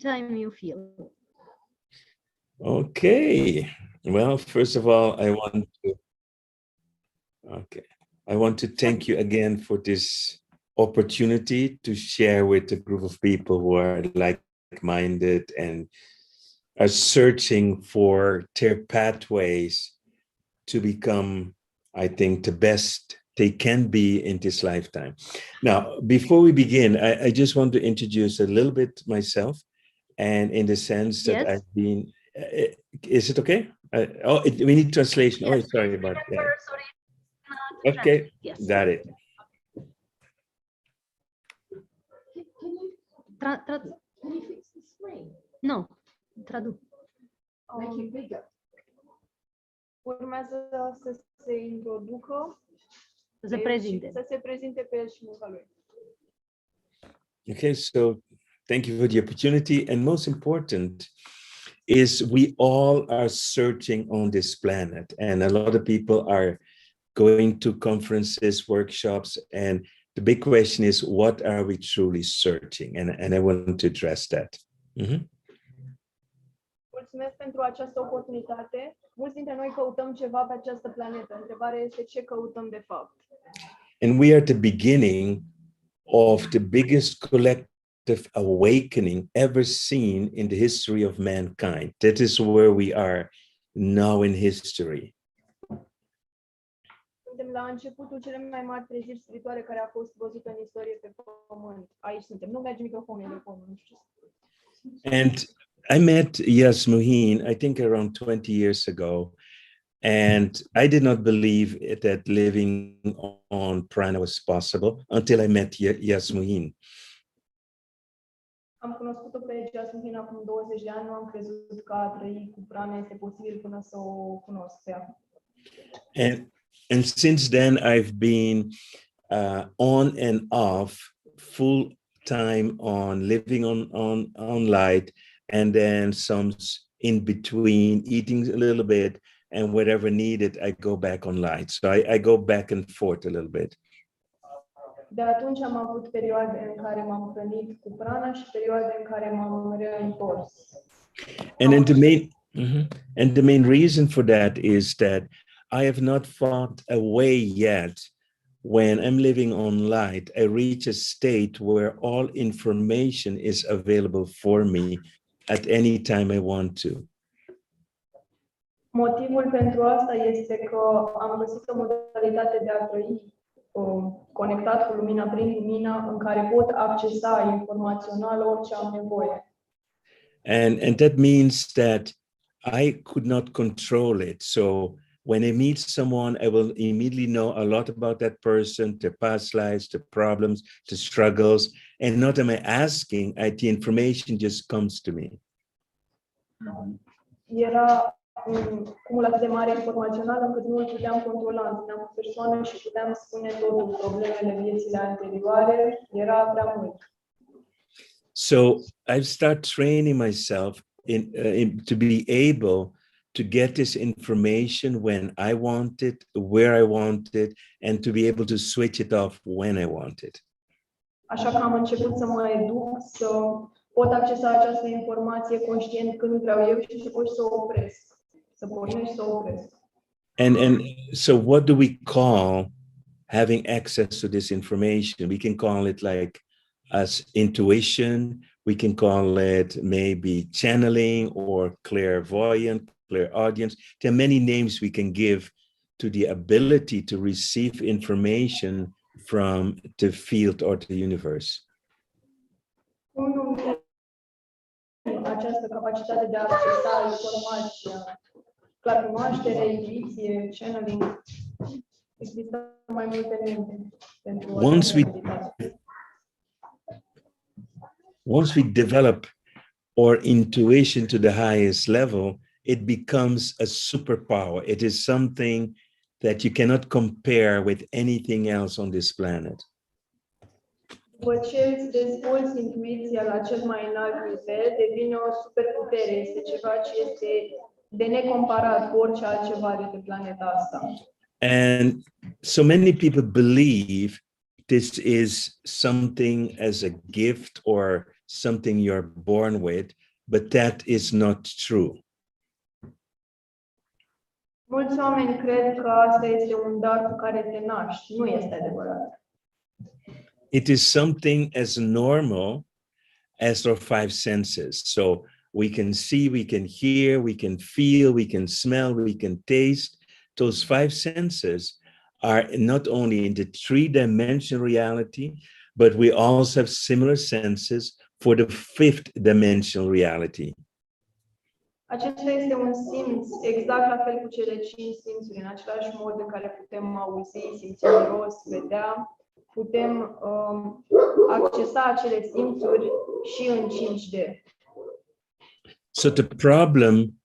anytime you feel. Okay. Well, first of all, I want to thank you again for this opportunity to share with a group of people who are like-minded and are searching for their pathways to become, I think, the best they can be in this lifetime. Now, before we begin, I just want to introduce a little bit myself, and in the sense that Yes. I've been, is it okay? We need translation. Yes. Oh, sorry about that. Sorry. Okay, Yes. got it. Can you fix the screen? No, traduc. Make it bigger. Urmează să se introducă, Să se prezinte. să se prezinte pe el și munca lui. Okay, so thank you for the opportunity. And most important is we all are searching on this planet. And a lot of people are going to conferences, workshops, and the big question is, what are we truly searching? And I want to address that. Mulțumesc pentru această oportunitate. Mulți dintre noi căutăm ceva pe această planetă. Întrebarea este ce căutăm de fapt. And we are at the beginning of the biggest collective awakening ever seen in the history of mankind. That is where we are now in history. Suntem la începutul cele mai mari treziri spirituale care a fost văzută în istorie pe pământ. Aici suntem. Nu merge microfonul de pământ, nu știu. And I met Yasmuhin, I think around 20 years ago, and I did not believe that living on Prana was possible until I met Yasmuhin. Am cunoscut-o pe Jasmin acum 20 de ani, nu am crezut că a trăi cu Prana este posibil până să o cunosc pe ea. And since then, I've been on and off, full time on living on light, and then some in between, eating a little bit, and whatever needed, I go back on light. So I go back and forth a little bit. De atunci am avut perioade în care m-am hrănit cu Prana și perioade în care m-am reîntors. And the main reason for that is that I have not found a way yet. When I'm living on light, I reach a state where all information is available for me at any time I want to. Motivul pentru asta este că am găsit o modalitate de a trăi conectat cu lumina, prin lumina, în care pot accesa informațional orice am nevoie. And that means that I could not control it. So when I meet someone, I will immediately know a lot about that person, their past lives, the problems, the struggles, and not am I asking, the information just comes to me. Era un cumul atât de mare informațional încât nu îl puteam controla. Întâlneam cu persoane și puteam spune totul, problemele viețile anterioare, era prea mult. So I've started training myself to be able to get this information when I want it, where I want it, and to be able to switch it off when I want it. Așa că am început să mă educ, să pot accesa această informație conștient când vreau eu și să pot să o opresc. Să pornesc și să o opresc. And so what do we call having access to this information? We can call it like as intuition. We can call it maybe channeling or clairvoyant, clairaudience. There are many names we can give to the ability to receive information from the field or the universe. Cum numim această capacitate de a accesa informația? Claricunoaștere, intuiție, channeling. Există mai multe nume pentru Once we develop our intuition to the highest level, it becomes a superpower. It is something that you cannot compare with anything else on this planet. După ce îți dezvolți intuiția la cel mai înalt nivel, devine o superputere. Este ceva ce este de necomparat cu orice altceva de pe planeta asta. And so many people believe this is something as a gift or something you're born with, but that is not true. Mulți oameni cred că asta este un dar cu care te naști. Nu este adevărat. It is something as normal as our five senses. So we can see, we can hear, we can feel, we can smell, we can taste. Those five senses are not only in the three-dimensional reality, but we also have similar senses for the fifth dimensional reality. Acesta este un simț exact la fel cu cele 5 simțuri, în același mod în care putem auzi, simți miros, vedea, putem accesa acele simțuri și în 5D. So the problem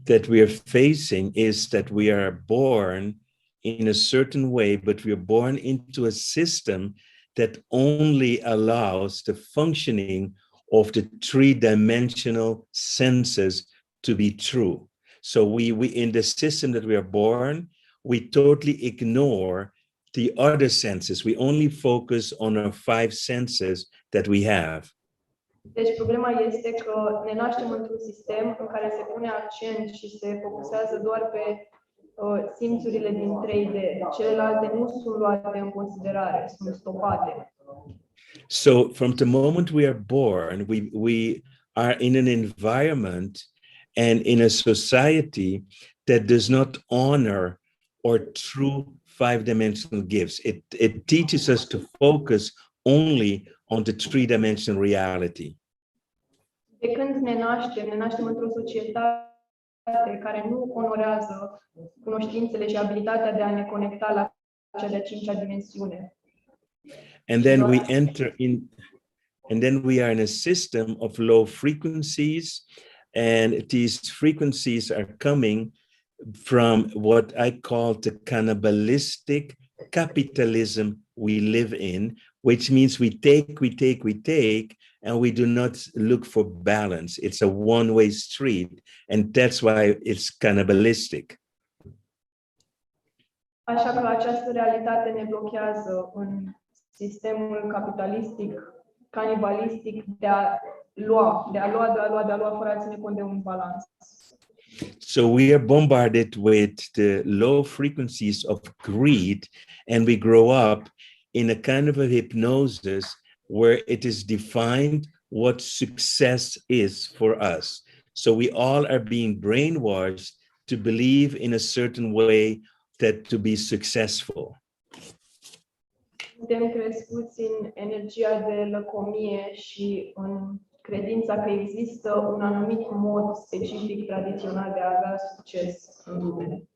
that we are facing is that we are born in a certain way, but we are born into a system that only allows the functioning of the three-dimensional senses to be true. So we in the system that we are born, we totally ignore the other senses. We only focus on our five senses that we have. Deci problema este că ne naștem într-un sistem în care se pune accent și se focusează doar pe simțurile din 3D. Celelalte nu sunt luate în considerare, sunt stopate. So from the moment we are born, we are in an environment and in a society that does not honor our true five-dimensional gifts. It teaches us to focus only on the three-dimensional reality. De când ne naștem într-o societate care nu onorează cunoștințele și abilitatea de a ne conecta la cea de-a 5-a dimensiune. And then we enter in, and then we are in a system of low frequencies, and these frequencies are coming from what I call the cannibalistic capitalism we live in, which means we take, and we do not look for balance. It's a one-way street, and that's why it's cannibalistic. Așa că această realitate ne blochează în sistemul capitalistic, canibalistic de a lua, fără a ține cont de un balans. So we are bombarded with the low frequencies of greed, and we grow up in a kind of a hypnosis where it is defined what success is for us. So we all are being brainwashed to believe in a certain way that to be successful. Suntem crescuți în energia de lăcomie și în credința că există un anumit mod specific tradițional de a avea succes în lume.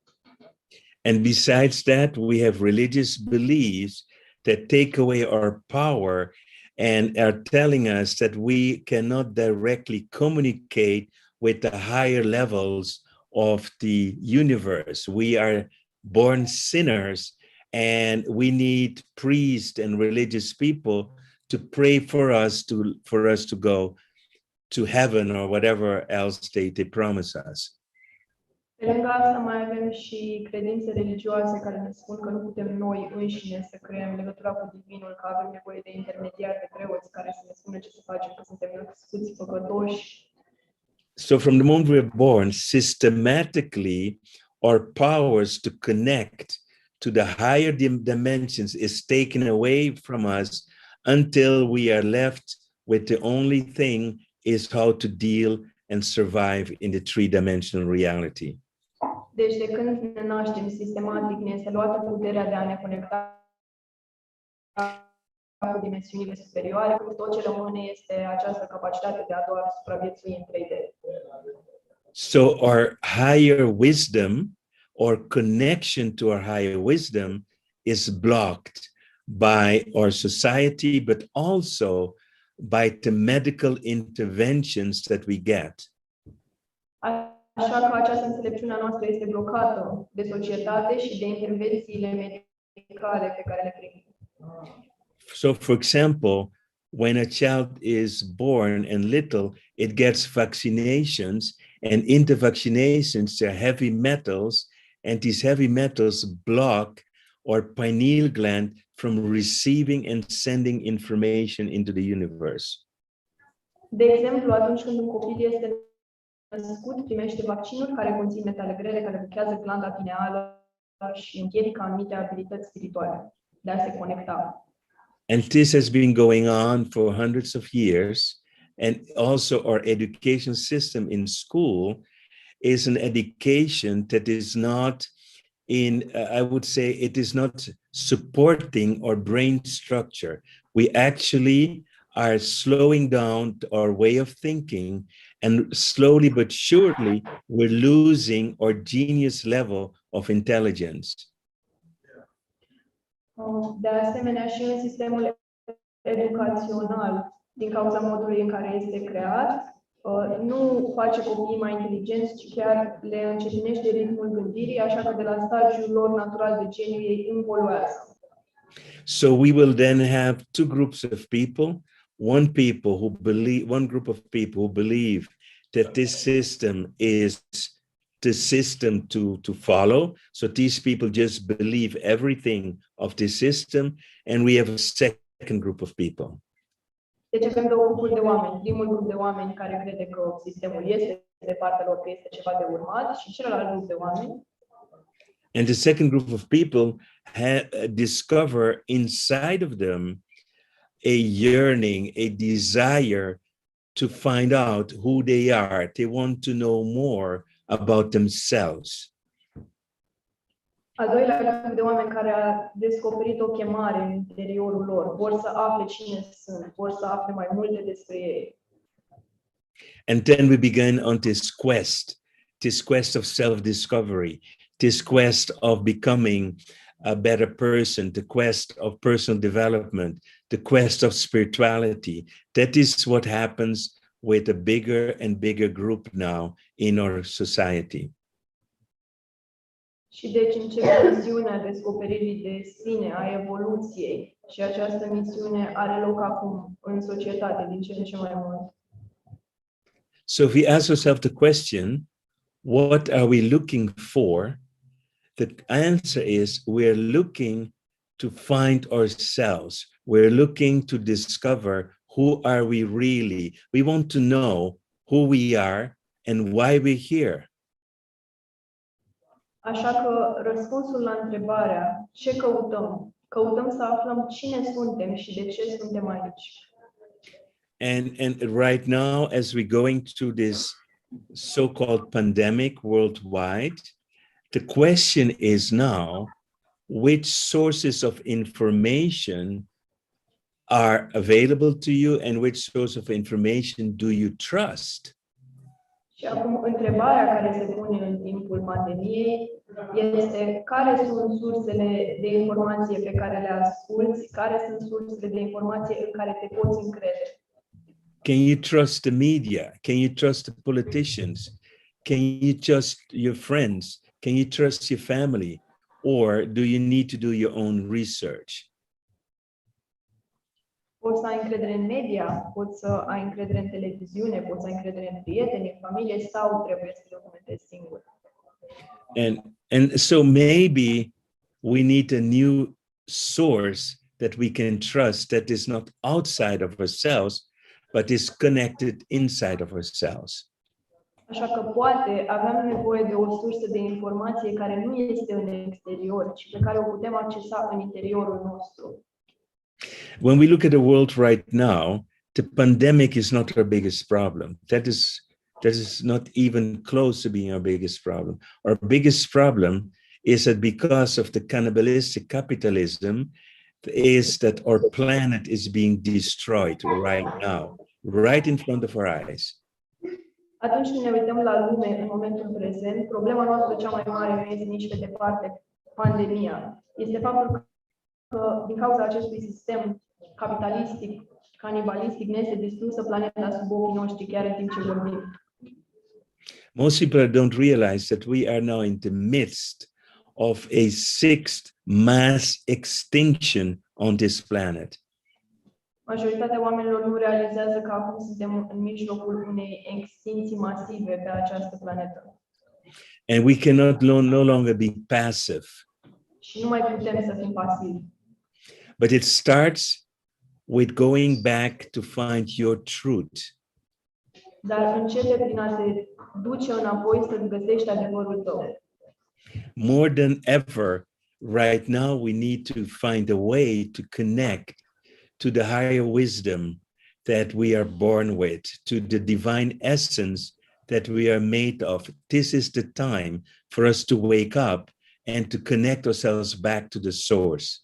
And besides that, we have religious beliefs that take away our power and are telling us that we cannot directly communicate with the higher levels of the universe. We are born sinners, and we need priests and religious people to pray for us to go to heaven or whatever else they promise us. Pe lângă asta mai avem și credințe religioase care ne spun că nu putem noi înșine să creăm legătura cu divinul, că avem nevoie de intermediari, de preoți care să ne spună ce să facem, că suntem născuți păcătoși. So from the moment we are born, systematically our powers to connect to the higher dimensions is taken away from us until we are left with the only thing is how to deal and survive in the three-dimensional reality. Deci de când ne naștem sistematic, ne este luată puterea de a ne conecta cu dimensiunile superioare, când tot ce rămâne este această capacitate de a doar supraviețui în 3D. So our higher wisdom or connection to our higher wisdom is blocked by our society, but also by the medical interventions that we get. Așa că această înțelepciune a noastră este blocată de societate și de intervențiile medicale pe care le primim. So, for example, when a child is born and little, it gets vaccinations, and in the vaccinations there are heavy metals, and these heavy metals block our pineal gland from receiving and sending information into the universe. De exemplu, atunci când un copil este născut, primește vaccinuri care conțin metale grele, care blochează glanda pineală și împiedică anumite abilități spirituale de a se conecta. And this has been going on for hundreds of years. And also our education system in school is an education that is not I would say it is not supporting our brain structure. We actually are slowing down our way of thinking, and slowly but surely we're losing our genius level of intelligence. De asemenea, și în sistemul educațional, din cauza modului în care este creat, nu face copiii mai inteligenți, ci chiar le încetinește ritmul gândirii, așa că de la stadiul lor natural de geniu ei involuează. So we will then have two groups of people, one group of people who believe that this system is the system to follow. So these people just believe everything of this system, and we have a second group of people. Deci avem două grupuri de oameni. Primul grup de oameni care crede că sistemul este de partea lor, că este ceva de urmat, și celălalt grup de oameni. And the second group of people discover inside of them a yearning, a desire to find out who they are. They want to know more about themselves. Al doilea grup de oameni care a descoperit o chemare în interiorul lor, vor să afle cine sunt, vor să afle mai multe despre ei. And then we begin on this quest of self-discovery, this quest of becoming a better person, the quest of personal development, the quest of spirituality. That is what happens with a bigger and bigger group now in our society. Și deci începe misiunea descoperirii de sine, a evoluției. Și această misiune are loc acum în societate din ce în ce mai mult. So if we ask ourselves the question, what are we looking for? The answer is we're looking to find ourselves. We're looking to discover who are we really. We want to know who we are and why we're here. Așa că răspunsul la întrebarea ce căutăm? Căutăm să aflăm cine suntem și de ce suntem aici. And right now, as we're going through this so-called pandemic worldwide, the question is now, which sources of information are available to you and which source of information do you trust? Și acum întrebarea care se pune în timpul pandemiei este care sunt sursele de informație pe care le asculți, care sunt sursele de informație în care te poți încrede. Can you trust the media? Can you trust the politicians? Can you trust your friends? Can you trust your family? Or do you need to do your own research? Poți să ai încredere în media, poți să ai încredere în televiziune, poți să ai încredere în prieteni, în familie sau trebuie să documentezi singur. And so maybe we need a new source that we can trust that is not outside of ourselves, but is connected inside of ourselves. Așa că poate avem nevoie de o sursă de informație care nu este în exterior, ci pe care o putem accesa în interiorul nostru. When we look at the world right now, the pandemic is not our biggest problem. That is not even close to being our biggest problem. Our biggest problem is that because of the cannibalistic capitalism, is that our planet is being destroyed right now, right in front of our eyes. Atunci când ne uităm la lume în momentul prezent, problema noastră cea mai mare nu este nici pe departe pandemia. Este faptul că din cauza acestui sistem capitalistic, canibalistic, ne este distrusă planeta sub ochii noștri chiar în timp ce vorbim. Most people don't realize that we are now in the midst of a sixth mass extinction on this planet. Majoritatea oamenilor nu realizează că acum suntem în mijlocul unei extincții masive pe această planetă. And we cannot no longer be passive. Și nu mai putem să fim pasivi. But it starts with going back to find your truth. dar începe prin a te duce înapoi să-ți găsești adevărul tău. More than ever, right now, we need to find a way to connect to the higher wisdom that we are born with, to the divine essence that we are made of. This is the time for us to wake up and to connect ourselves back to the source.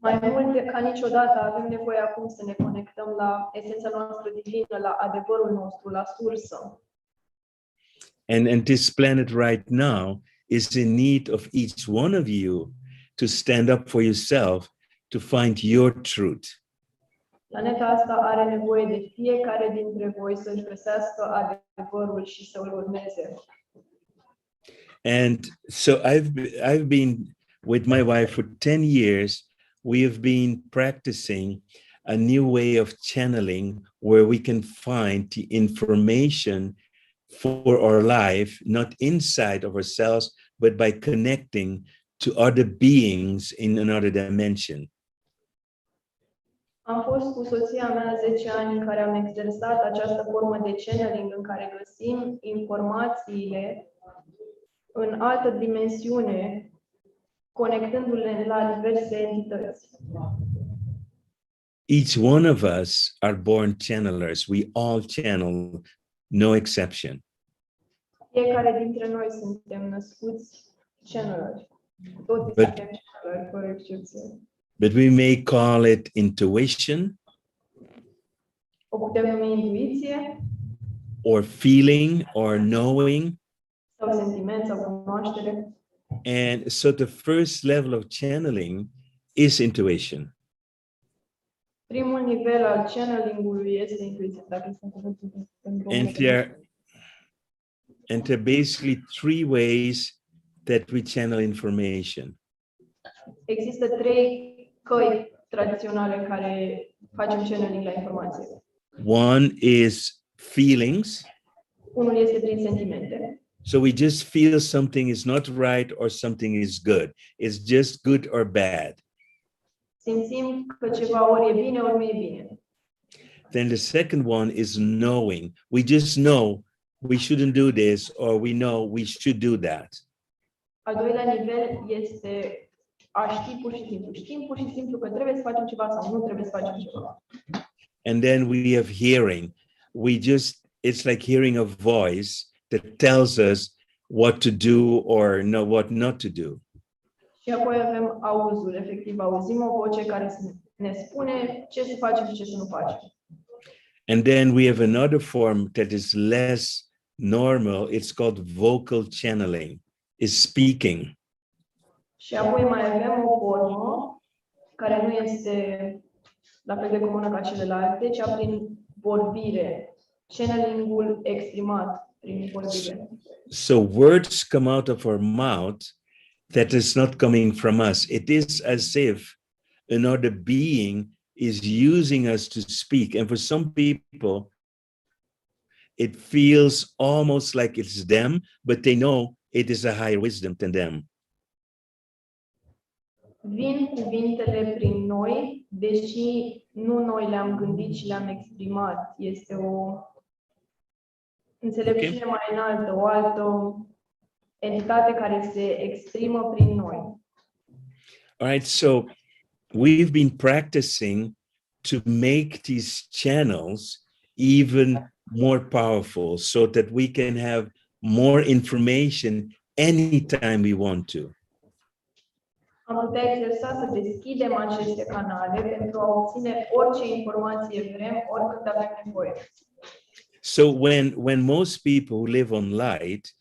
Mai mult ca niciodată avem nevoie acum să ne conectăm la esența noastră divină, la adevărul nostru, la sursă. And this planet right now is in need of each one of you to stand up for yourself, to find your truth. Planeta asta are nevoie de fiecare dintre voi să-și găsească adevărul și să îl urmeze. And so I've been with my wife for 10 years. We have been practicing a new way of channeling where we can find the information for our life, not inside of ourselves, but by connecting to other beings in another dimension. Am fost cu soția mea 10 ani în care am exersat această formă de channeling în care găsim informațiile în altă dimensiune, conectându-le la diverse entități. Each one of us are born channelers. We all channel, no exception. Fiecare dintre noi suntem născuți channeleri. Toți But- suntem channeleri, fără excepție. But we may call it intuition O putem numi intuiție, or feeling or knowing. sau sentiment, sau cunoaștere. And so the first level of channeling is intuition. Primul nivel al channeling-ului este intuiția, dacă este un cuvânt în And there are basically three ways that we channel information. Există 3 căi tradiționale în care facem channeling la informație. One is feelings. Unul este prin sentimente. So we just feel something is not right or something is good. It's just good or bad. Simțim că ceva ori e bine, ori nu e bine. Then the second one is knowing. We just know we shouldn't do this or we know we should do that. Al doilea nivel este a ști pur și simplu. Știm pur și simplu că trebuie să facem ceva sau nu trebuie să facem ceva. And then we have hearing. It's like hearing a voice that tells us what to do or know what not to do. Și apoi avem auzul, efectiv auzim o voce care ne spune ce să facem și ce să nu facem. And then we have another form that is less normal. It's called vocal channeling. Is speaking. Și apoi mai avem o formă care nu este la fel de comună ca celelalte, ci prin vorbire. Channeling-ul exprimat prin vorbire. So words come out of our mouth that is not coming from us. It is as if another being is using us to speak. And for some people, it feels almost like it's them, but they know it is a higher wisdom than them. Vin cuvintele prin noi, deși nu noi le-am gândit și le-am exprimat. Este o înțelepciune mai înaltă, o altă entitate care se exprimă prin noi. All right, so we've been practicing to make these channels even more powerful so that we can have more information anytime we want to. Am putea exersa să deschidem aceste canale pentru a obține orice informație vrem, oricând avem nevoie. So when most people who live on light,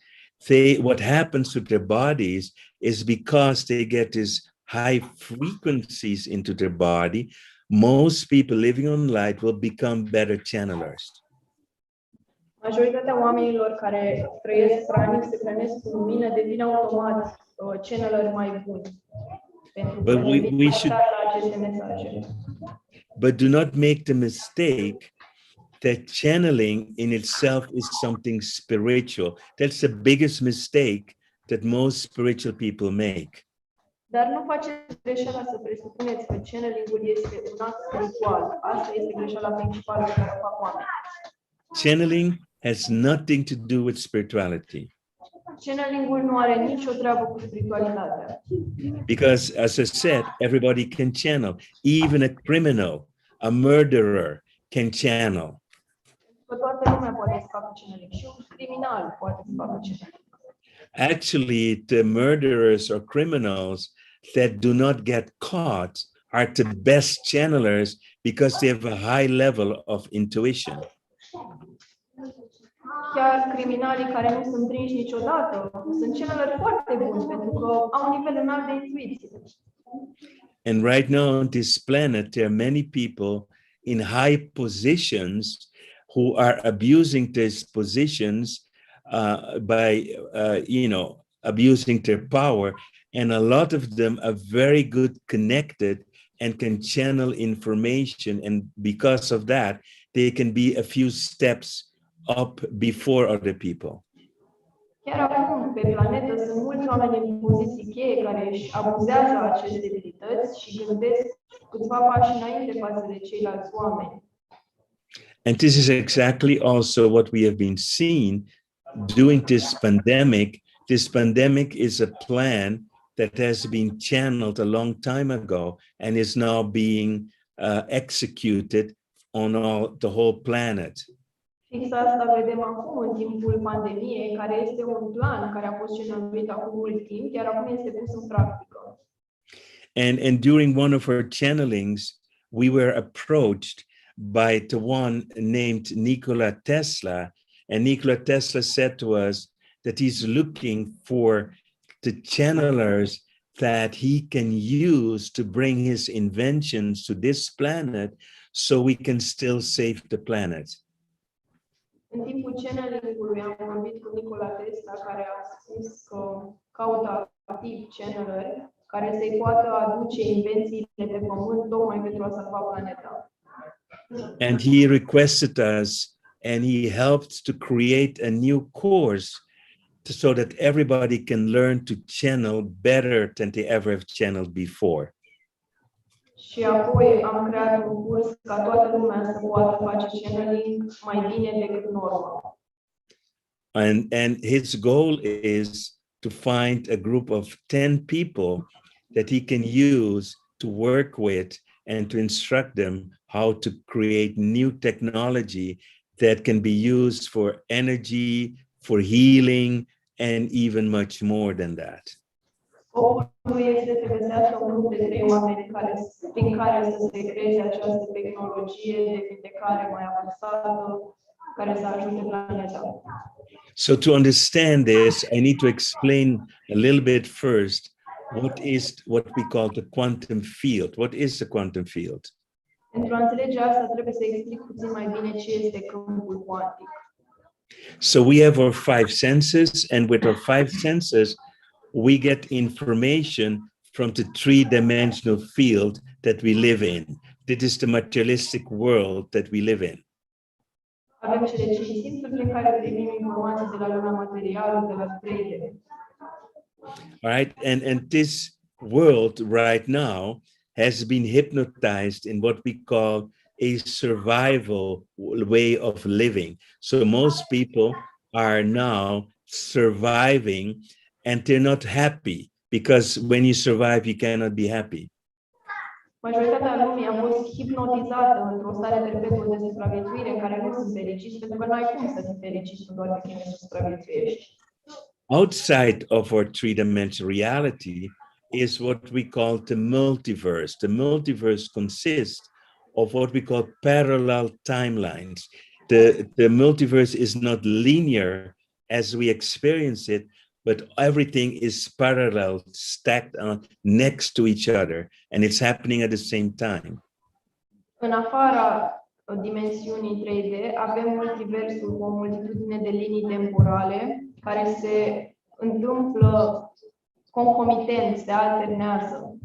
what happens to their bodies is because they get these high frequencies into their body, most people living on light will become better channelers. Majoritatea oamenilor care trăiesc pranic, se hrănesc cu lumină, devin automat channeleri mai buni. Pentru că devin la aceste mesaje. But do not make the mistake that channeling in itself is something spiritual. That's the biggest mistake that most spiritual people make. Dar nu faceți greșeala să presupuneți că channeling-ul este un act spiritual. Asta este greșeala principală pe care o fac oamenii. Channeling has nothing to do with spirituality. Channeling-ul nu are nicio treabă cu spiritualitatea. Because, as I said, everybody can channel. Even a criminal, a murderer can channel. Că toată lumea poate să facă channeling. Și un criminal poate să facă channeling. Actually, the murderers or criminals that do not get caught are the best channelers because they have a high level of intuition. Chiar criminalii care nu sunt prinși niciodată sunt channeleri foarte buni pentru că au un nivel înalt de intuiție. And right now on this planet, there are many people in high positions who are abusing these positions by, abusing their power. And a lot of them are very good connected and can channel information. And because of that, they can be a few steps up before other people. Chiar acum, pe planetă, sunt mulți oameni în poziții cheie care își abuzează aceste abilități și gândesc câțiva pași înainte față de ceilalți oameni. And this is exactly also what we have been seeing during this pandemic. This pandemic is a plan that has been channeled a long time ago and is now being executed on the whole planet. Fix asta vedem acum în timpul pandemiei, care este un plan care a fost channeluit acum mult timp, iar acum este pus în practică. And during one of our channelings, we were approached by the one named Nikola Tesla. And Nikola Tesla said to us that he's looking for the channelers that he can use to bring his inventions to this planet so we can still save the planet. În timpul channeling-ului am vorbit cu Nikola Tesla, care a spus că caută activ channeleri care să-i poată aduce invențiile pe pământ tocmai pentru a salva planeta. And he requested us and he helped to create a new course so that everybody can learn to channel better than they ever have channeled before. Și apoi am creat un curs ca toată lumea să poată face channeling mai bine decât în urmă. And his goal is to find a group of 10 people that he can use to work with and to instruct them how to create new technology that can be used for energy, for healing, and even much more than that. Scopul este să găsească un grup de 3 oameni prin care să se creeze această tehnologie de vindecare mai avansată care să ajute planeta. So to understand this, I need to explain a little bit first what we call the quantum field. What is the quantum field? Pentru a înțelege asta, trebuie să explic puțin mai bine ce este câmpul cuantic. So we have our 5 senses, and with our 5 senses, we get information from the 3-dimensional field that we live in. This is the materialistic world that we live in. Avem cele 5 simțuri prin care primim informații de la lumea materială, de la 3D. All right, and this world right now has been hypnotized in what we call a survival way of living. So most people are now surviving and they're not happy because when you survive, you cannot be happy. Majoritatea lumii a fost hipnotizată într-o stare perpetuă de supraviețuire în care nu sunt fericiți, pentru că n-ai cum să fii fericit când doar te chinui să supraviețuiești. Outside of our 3-dimensional reality is what we call the multiverse. The multiverse consists of what we call parallel timelines. The multiverse is not linear as we experience it, but everything is parallel, stacked on next to each other, and it's happening at the same time. În afara dimensiunii 3D avem multiversul cu o multitudine de linii temporale care se întâmplă concomitent, se alternează.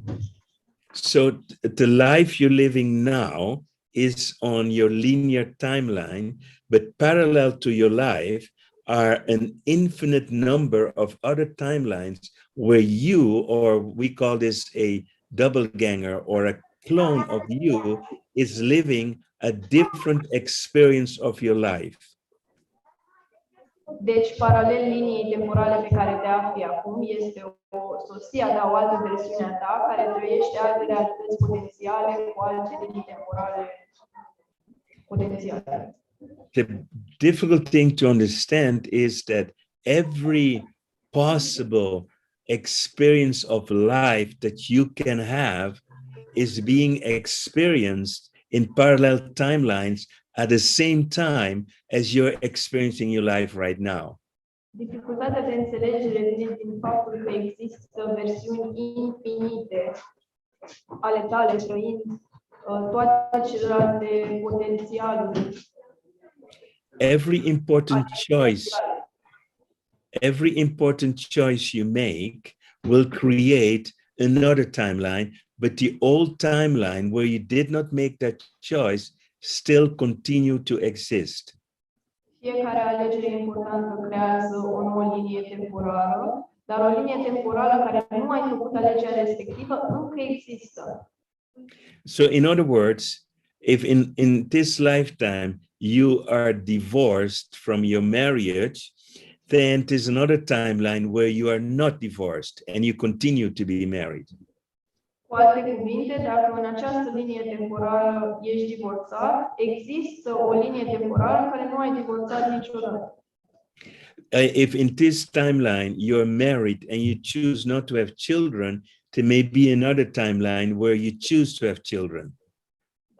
So the life you're living now is on your linear timeline, but parallel to your life are an infinite number of other timelines where you, or we call this a doppelganger or a clone of you, is living a different experience of your life. Deci, paralel liniei temporale pe care te afli acum, este o sosia ta, o altă versiune a ta, care trăiește alte realități potențiale cu alte linii temporale potențiale. The difficult thing to understand is that every possible experience of life that you can have is being experienced in parallel timelines at the same time as you're experiencing your life right now. Dificultatea de înțelegere vine din faptul că există versiuni infinite ale tale, trăind toate celelalte potențialuri. Every important choice you make will create another timeline, but the old timeline where you did not make that choice still continue to exist. Fiecare alegere importantă creează o nouă linie temporală, dar o linie temporală care nu ai făcut alegerea respectivă încă există. So in other words, if in this lifetime you are divorced from your marriage, then there's another timeline where you are not divorced and you continue to be married. Cu alte cuvinte, dacă în această linie temporală ești divorțat, există o linie temporală în care nu ai divorțat niciodată. If in this timeline you're married and you choose not to have children, there may be another timeline where you choose to have children.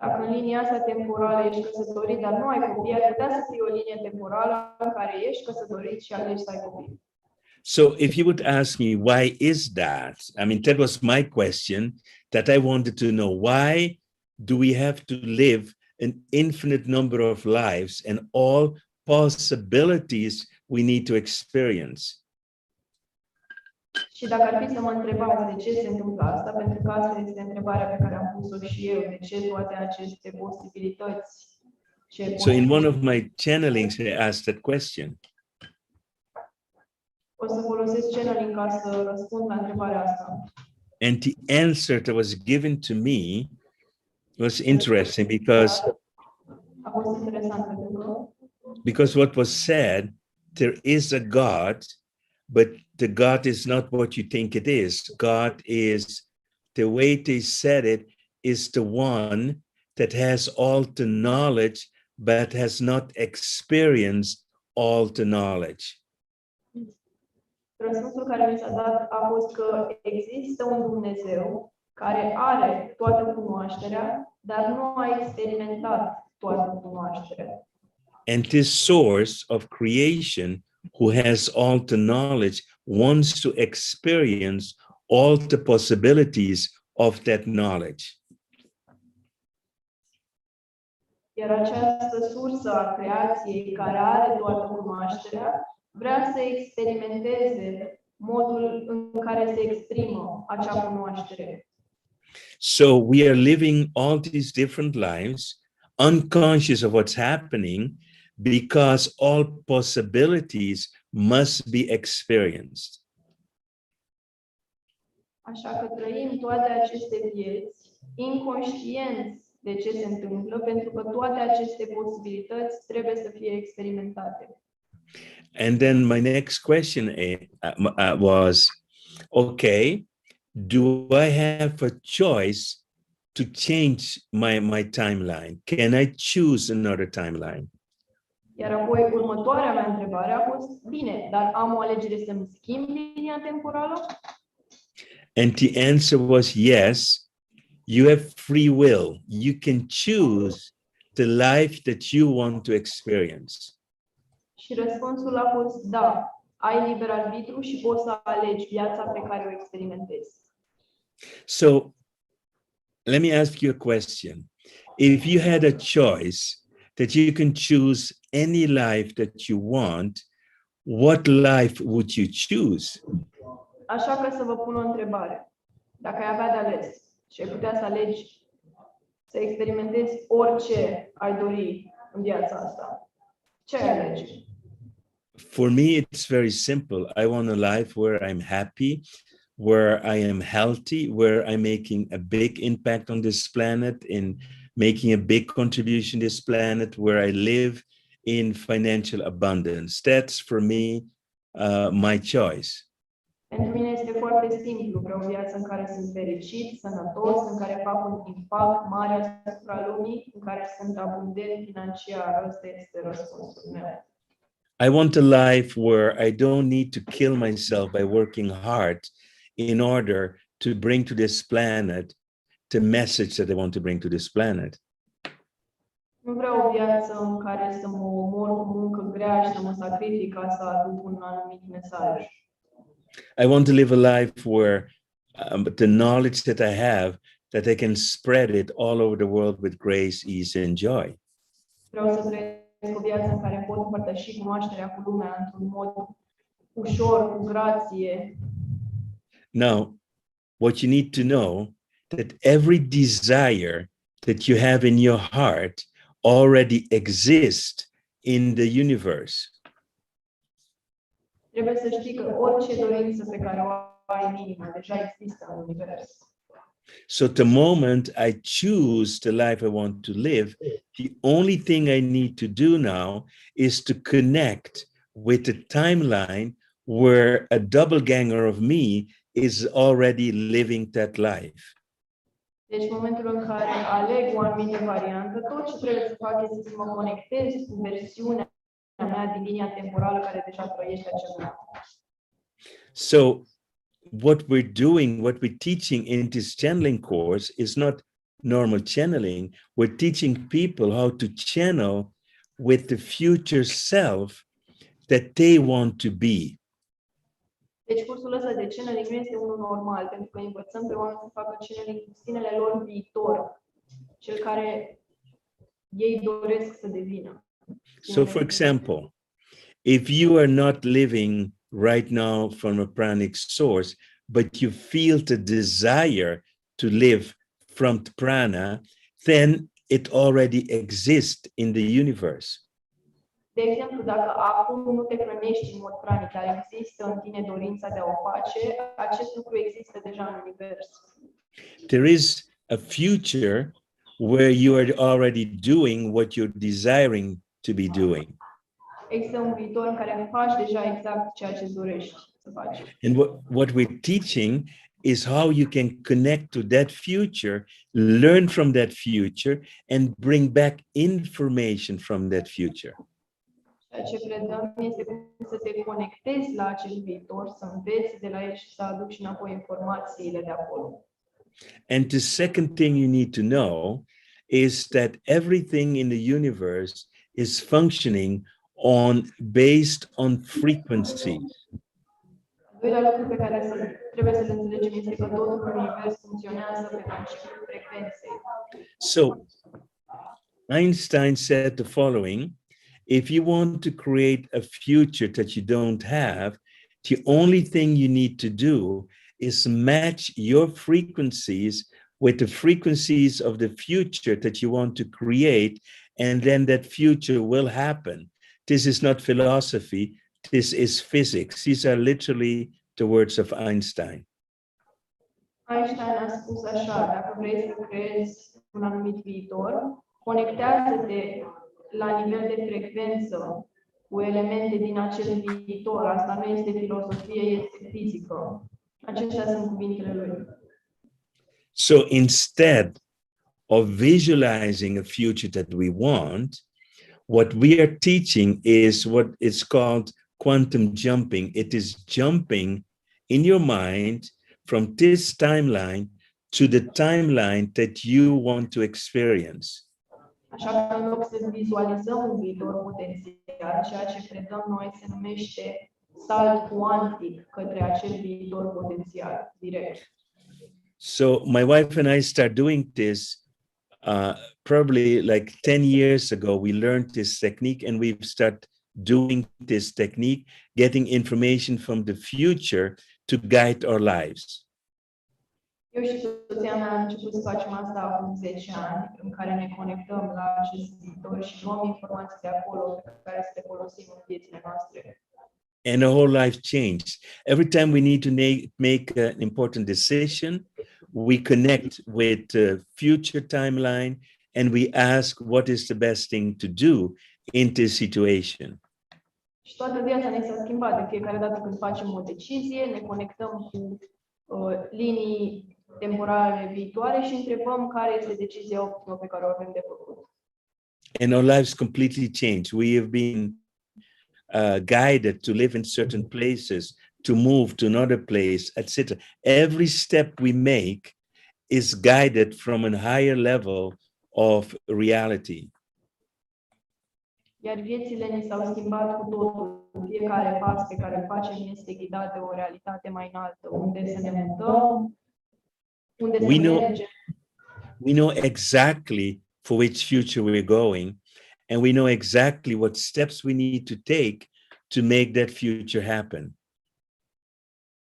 Dacă în linia asta temporală ești căsătorit, dar nu ai copii, ar putea să fie o linie temporală în care ești căsătorit și alegi să ai copii. So if you would ask me, why is that? I mean, that was my question that I wanted to know. Why do we have to live an infinite number of lives and all possibilities we need to experience? Și dacă ar fi să mă întrebați de ce se întâmplă asta, pentru că asta este întrebarea pe care am pus-o și eu, de ce toate aceste posibilități? So in one of my channelings, I asked that question. O să folosesc channeling ca să răspund la întrebarea asta. And the answer that was given to me was interesting because A fost interesant pentru că what was said, there is a God, but the God is not what you think it is. God is, the way they said it, is the one that has all the knowledge, but has not experienced all the knowledge. Răspunsul care mi s-a dat a fost că există un Dumnezeu care are toată cunoașterea, dar nu a experimentat toată cunoașterea. And this source of creation, who has all the knowledge, wants to experience all the possibilities of that knowledge. Iar această sursă a creației care are toată cunoașterea vrea să experimenteze modul în care se exprimă acea cunoaștere. So we are living all these different lives, unconscious of what's happening, because all possibilities must be experienced. Așa că trăim toate aceste vieți inconștienți de ce se întâmplă, pentru că toate aceste posibilități trebuie să fie experimentate. And then my next question was, okay, do I have a choice to change my timeline? Can I choose another timeline? Iar apoi următoarea mea întrebare a fost, bine, dar am o alegere să-mi schimb linia temporală? And the answer was yes, you have free will. You can choose the life that you want to experience. Și răspunsul a fost da, ai liber arbitru și poți să alegi viața pe care o experimentezi. So let me ask you a question. If you had a choice that you can choose any life that you want, what life would you choose? Așa că să vă pun o întrebare. Dacă ai avea de ales și ai putea să alegi să experimentezi orice ai dori în viața asta, ce ai alege? For me, it's very simple. I want a life where I'm happy, where I am healthy, where I'm making a big impact on this planet, in making a big contribution to this planet, where I live in financial abundance. That's for me my choice. Pentru mine este foarte simplu, vreau o viață în care sunt fericit, sănătos, în care fac un impact mare asupra lumii, în care sunt abundent financiar. Ăsta este răspunsul meu. I want a life where I don't need to kill myself by working hard in order to bring to this planet the message that I want to bring to this planet. Nu vreau o viață în care să mă omor cu muncă grea și să mă sacrific ca să aduc un anumit mesaj. I want to live a life where the knowledge that I have, that I can spread it all over the world with grace, ease, and joy. Vreau să trăiesc o viață în care pot împărtăși cunoașterea cu lumea într-un mod ușor, cu grație. Now, what you need to know that every desire that you have in your heart already exists in the universe. Trebuie să știi că orice dorință pe care o ai în inimă deja există în univers. So the moment I choose the life I want to live, the only thing I need to do now is to connect with the timeline where a double ganger of me is already living that life. Deci, în momentul în care aleg o anumită variantă, tot ce trebuie să fac este să mă conectez cu versiunea mea din linia temporală care deja trăiește acel moment. So what we're doing, what we're teaching in this channeling course is not normal channeling. We're teaching people how to channel with the future self that they want to be. Deci cursul ăsta de channeling nu este unul normal, pentru că învățăm pe oameni să facă channeling cu sinele lor viitor, cel care ei doresc să devină. So for example, if you are not living right now from a pranic source, but you feel the desire to live from the prana, then it already exists in the universe. De exemplu, dacă acum nu te hrănești în mod pranic, dar există în tine dorința de a o face, acest lucru există deja în univers. There is a future where you are already doing what you're desiring to be doing. Există un viitor în care faci deja exact ceea ce dorești să faci. And what we're teaching is how you can connect to that future, learn from that future, and bring back information from that future. Ceea ce predăm este cum să te conectezi la acel viitor, să înveți de la el și să aduci înapoi informațiile de acolo. And the second thing you need to know is that everything in the universe is functioning based on frequencies. Doilea lucru pe care trebuie să-l înțelegem este că totul în univers funcționează pe principiul frecvenței. So Einstein said the following: if you want to create a future that you don't have, the only thing you need to do is match your frequencies with the frequencies of the future that you want to create, and then that future will happen. This is not philosophy, this is physics. These are literally the words of Einstein. Einstein a spus așa: dacă vrei să creezi un anumit viitor, conectează-te la nivel de frecvență cu elemente din acel viitor. Asta nu este filosofie, este fizică. Acestea sunt cuvintele lui. So instead of visualizing a future that we want, what we are teaching is what is called quantum jumping. It is jumping in your mind from this timeline to the timeline that you want to experience. Așa că în loc să vizualizăm un viitor potențial, ceea ce predăm noi se numește salt cuantic către acel viitor potențial direct. So my wife and I start doing this probably like 10 years ago. We learned this technique and we've started doing this technique, getting information from the future to guide our lives. Eu și soția mea am început să facem asta acum 10 ani, în care ne conectăm la acest viitor și luăm informații de acolo pe care să le folosim în viețile noastre. And our whole life changed. Every time we need to make an important decision, we connect with the future timeline and we ask what is the best thing to do. in this situation. Și toată viața ne s-a schimbat. De fiecare dată când facem o decizie, ne conectăm cu linii temporale viitoare și întrebăm care este decizia optimă pe care o avem de făcut. And our lives completely change. We have been guided to live in certain places, to move to another place, etc. Every step we make is guided from a higher level of reality. Iar viețile ne s-au schimbat cu totul. Fiecare pas pe care îl facem este ghidat de o realitate mai înaltă, unde să ne mutăm, unde să mergem. We know exactly for which future we're going, and we know exactly what steps we need to take to make that future happen.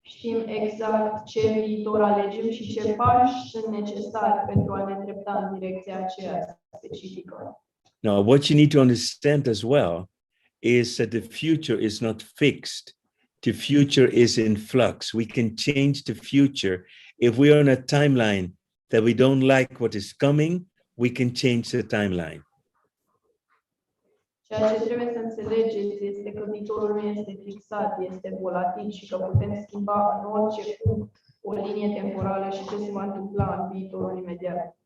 Știm exact ce viitor alegem și ce pași sunt necesari pentru a ne îndrepta în direcția aceea specifică. Now, what you need to understand as well is that the future is not fixed. The future is in flux. We can change the future. If we are on a timeline that we don't like what is coming, we can change the timeline. Ceea ce trebuie să înțelegeți este că viitorul nu este fixat, este volatil și că putem schimba în orice punct o linie temporală și ce se va întâmpla în viitorul imediat.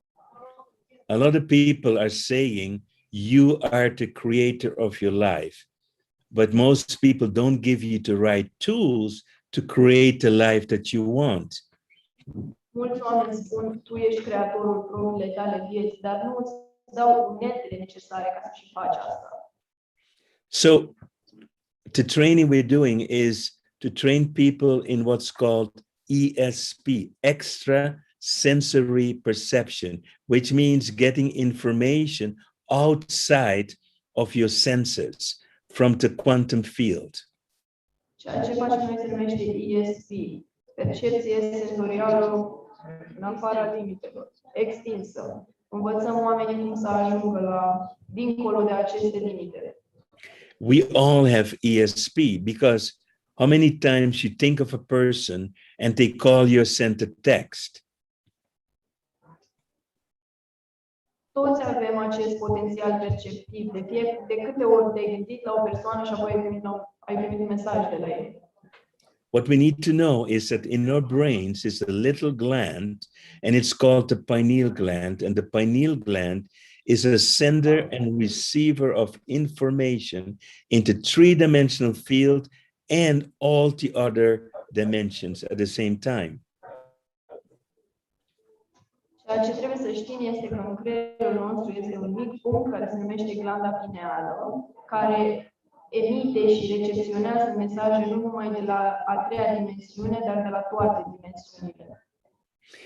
A lot of people are saying you are the creator of your life, but most people don't give you the right tools to create the life that you want. Mulți oameni spun, tu ești creatorul propriile tale vieți, dar nu îți dau uneltele necesare ca să și faci asta. So the training we're doing is to train people in what's called ESP, extra sensory perception, which means getting information outside of your senses from the quantum field. Ceea ce facem noi se numește ESP, percepție senzorială în afara limitelor, extinsă. Învățăm oamenii cum să ajungă dincolo de aceste limite. We all have ESP because how many times you think of a person and they call you or send a text? Toți avem acest potențial perceptiv. De câte ori te-ai gândit la o persoană și apoi ai primit un mesaj de la ei. What we need to know is that in our brains is a little gland, and it's called the pineal gland. And the pineal gland is a sender and receiver of information in the three-dimensional field and all the other dimensions at the same time. Ceea ce trebuie să știm este că în creierul nostru este un mic punct care se numește glanda pineală, care emite și recepționează mesaje nu numai de la a treia dimensiune, dar de la toate dimensiunile.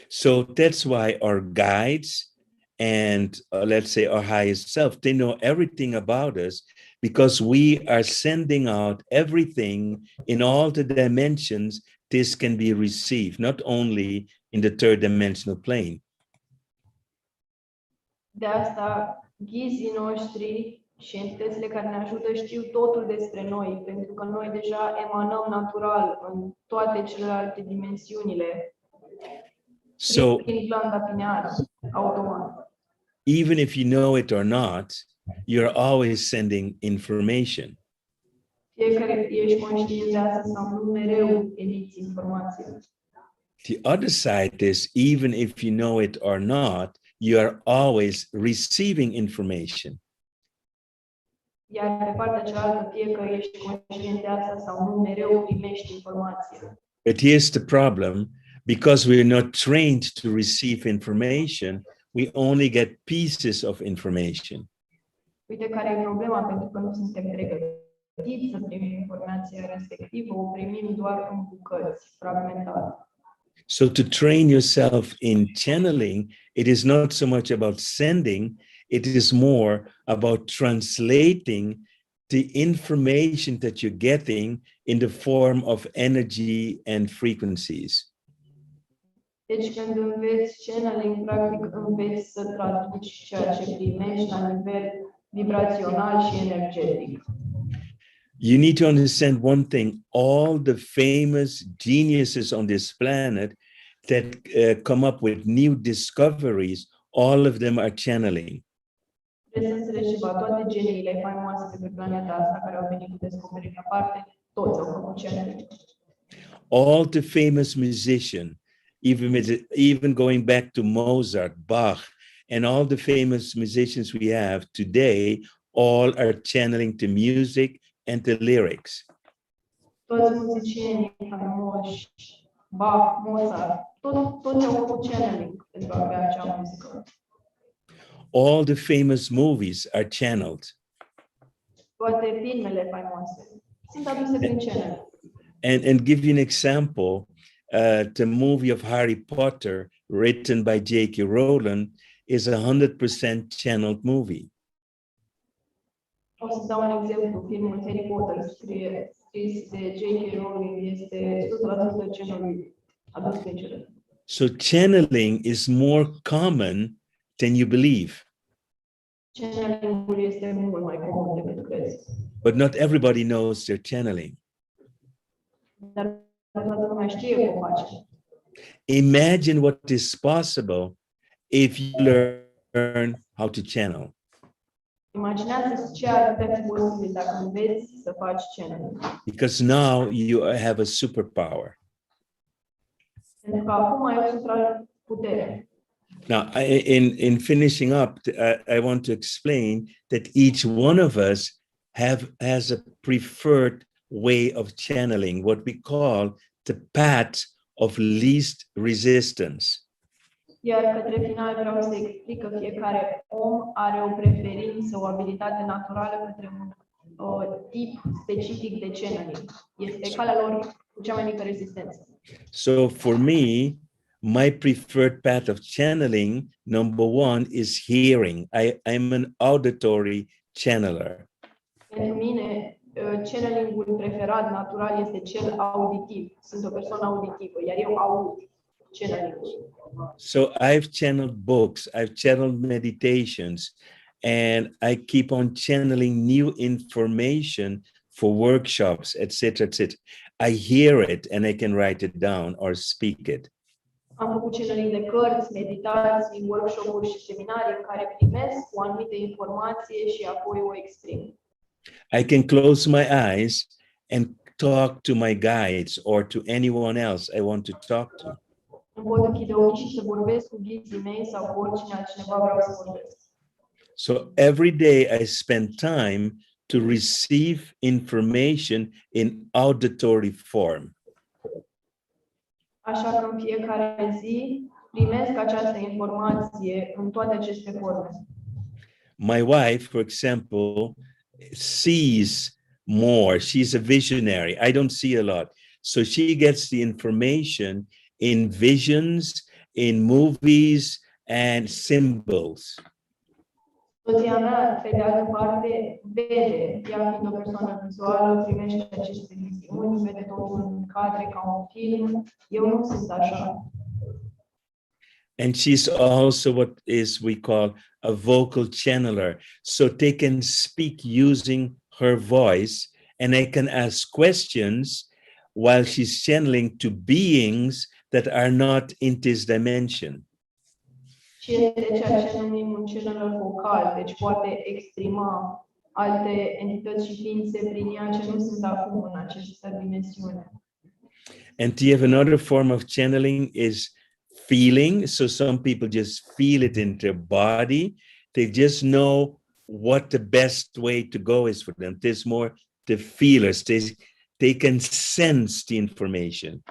So that's why our guides and let's say our highest self, they know everything about us because we are sending out everything in all the dimensions this can be received, not only in the third dimensional plane. De asta, ghizii noștri și entitățile care ne ajută știu totul despre noi, pentru că noi deja emanăm natural în toate celelalte dimensiunile. So, Prin glanda pineală, automat. even if you know it or not, you're always sending information. Fiecare ești conștient de asta sau nu, mereu emiți informații. The other side is, even if you know it or not, you are always receiving information. Iar pe partea cealaltă, fie că ești conștient de asta sau nu, mereu primești informație. But here's the problem, because we're not trained to receive information, we only get pieces of information. Uite care e problema, pentru că nu suntem pregătiți să primim informația respectivă, o primim doar în bucăți, fragmentat. So to train yourself in channeling, it is not so much about sending, it is more about translating the information that you're getting in the form of energy and frequencies. Deci când înveți channeling, practic înveți să traduci ceea ce primești la nivel vibrațional și energetic. You need to understand one thing, all the famous geniuses on this planet that come up with new discoveries, all of them are channeling. Prezențele și toate geniile faimoase de pe planeta asta care au venit cu descoperiri aparte, toți au făcut channeling. All the famous musicians, even going back to Mozart, Bach, and all the famous musicians we have today, all are channeling the music and the lyrics. Toți muzicienii faimoși, Bach, Mozart, toți au făcut channeling pentru a crea acea muzică. All the famous movies are channeled. Toate filmele faimoase sunt aduse prin channeling. And give you an example, the movie of Harry Potter, written by J.K. Rowling, is a 100% channeled movie. O să dau un exemplu, filmul Harry Potter scris de J.K. Rowling este 100% channeling, adus prin channeling. So channeling is more common than you believe. Channeling-ul este mult mai comun decât crezi. But not everybody knows they're channeling. Dar toată lumea știe cum face. Imagine what is possible if you learn how to channel. Imaginează-ți ce ar putea fi posibil dacă înveți să faci channeling. Because now you have a superpower. Pentru că acum ai o supraputere. Now, in finishing up, I want to explain that each one of us has a preferred way of channeling, what we call the path of least resistance. Iar către final vreau să explic că fiecare om are o preferință, o abilitate naturală către un tip specific de channeling. Este calea lor cu cea mai mică rezistență. So for me, my preferred path of channeling, number one, is hearing. I'm an auditory channeler. Pentru mine, channeling-ul preferat natural este cel auditiv. Sunt o persoană auditivă, iar eu aud channeling-ul. So I've channeled books, I've channeled meditations, and I keep on channeling new information for workshops, etc., etc. I hear it and I can write it down or speak it. Am făcut channeling de cărți, meditații, workshop-uri și seminarii în care primesc o anumită informație și apoi o exprim. I can close my eyes and talk to my guides or to anyone else I want to talk to. Îmi pot închide ochii și să vorbesc cu ghizii mei sau cu oricine altcineva vreau să vorbesc. So every day I spend time to receive information in auditory form. Așa că în fiecare zi primesc această informație în toate aceste forme. My wife, for example, sees more. She's a visionary. I don't see a lot. So she gets the information in visions, in movies, and symbols. Soția mea, pe de altă parte, vede, ea fiind o persoană vizuală, primește aceste viziuni, vede totul în cadre ca un film. Eu nu sunt așa. And she's also what we call a vocal channeler. So they can speak using her voice, and I can ask questions while she's channeling to beings that are not in this dimension. Și este ceea ce numim un channeler vocal, deci poate exprima alte entități și ființe prin ea ce nu sunt acum în această dimensiune. And you have another form of channeling is feeling. So some people just feel it in their body. They just know what the best way to go is for them. There's more the feelers. They can sense the information.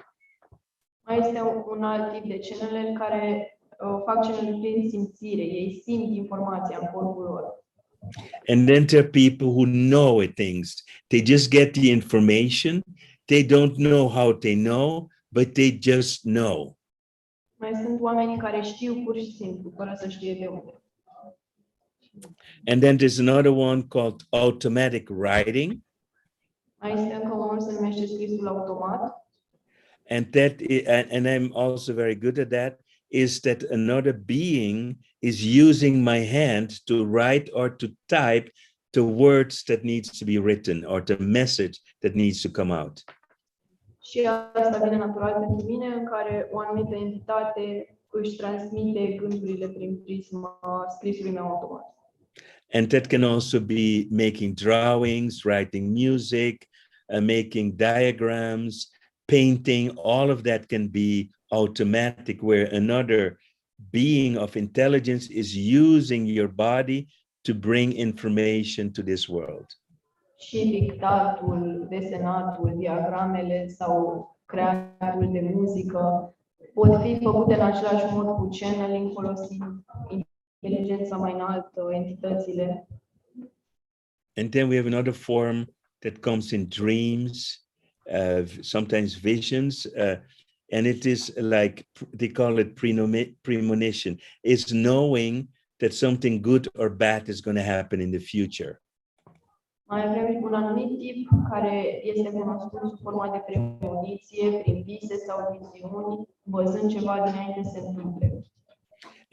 Mai este un alt tip de channeler care fac channeling prin simțire. Ei simt informația în corpul lor. And then there are people who know things. They just get the information. They don't know how they know, but they just know. Mai sunt oamenii care știu pur și simplu, fără să știe de unde. And then there's another one called automatic writing. Mai este încă unul se numește scrisul automat. And I'm also very good at that, is that another being is using my hand to write or to type the words that needs to be written or the message that needs to come out. Și asta vine natural pentru mine, în care o anumită entitate își transmite gândurile prin prisma scrisului meu automat. And that can also be making drawings, writing music, making diagrams, painting. All of that can be automatic, where another being of intelligence is using your body to bring information to this world. Și dictatul, desenatul, diagramele sau creatul de muzică pot fi făcute în același mod cu channeling, folosind inteligența mai înaltă, entitățile. And then we have another form that comes in dreams, sometimes visions, and it is like, they call it premonition. It's knowing that something good or bad is going to happen in the future. Mai avem un anumit tip care este cunoscut sub forma de premoniție, prin vise sau viziuni, văzând ceva dinainte să se întâmple.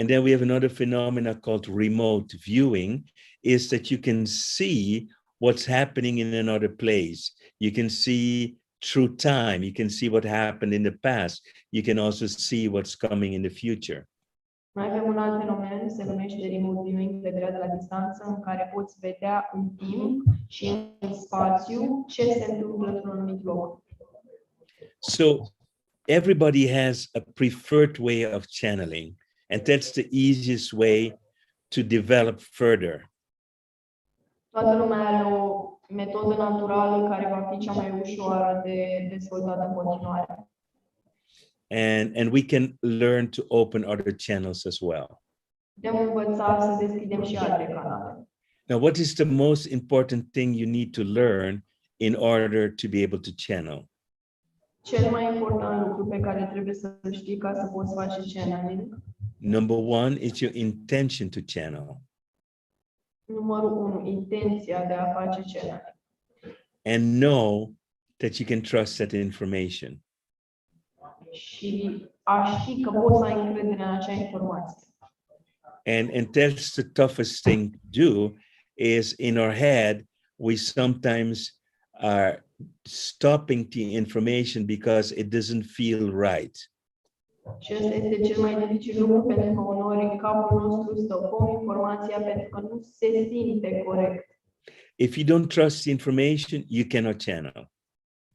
And then we have another phenomena called remote viewing, is that you can see what's happening in another place. You can see through time. You can see what happened in the past. You can also see what's coming in the future. Mai avem un alt fenomen, se numește remote viewing, vederea de la distanță, în care poți vedea în timp și în spațiu ce se întâmplă într-un anumit loc. So everybody has a preferred way of channeling, and that's the easiest way to develop further. Toată lumea are o metodă naturală care va fi cea mai ușoară de dezvoltat în continuare. And we can learn to open other channels as well. Putem învăța să deschidem și alte canale. Now, what is the most important thing you need to learn in order to be able to channel? Cel mai important lucru pe care trebuie să-l știi ca să poți face channeling. Number one is your intention to channel. Numărul 1, intenția de a face channeling. And know that you can trust that information. Și a ști că poți să ai încredere în acea informație. And that's the toughest thing to do, is in our head, we sometimes are stopping the information because it doesn't feel right. Și ăsta este cel mai dificil lucru, pentru că uneori în capul nostru stopăm informația pentru că nu se simte corect. If you don't trust the information, you cannot channel.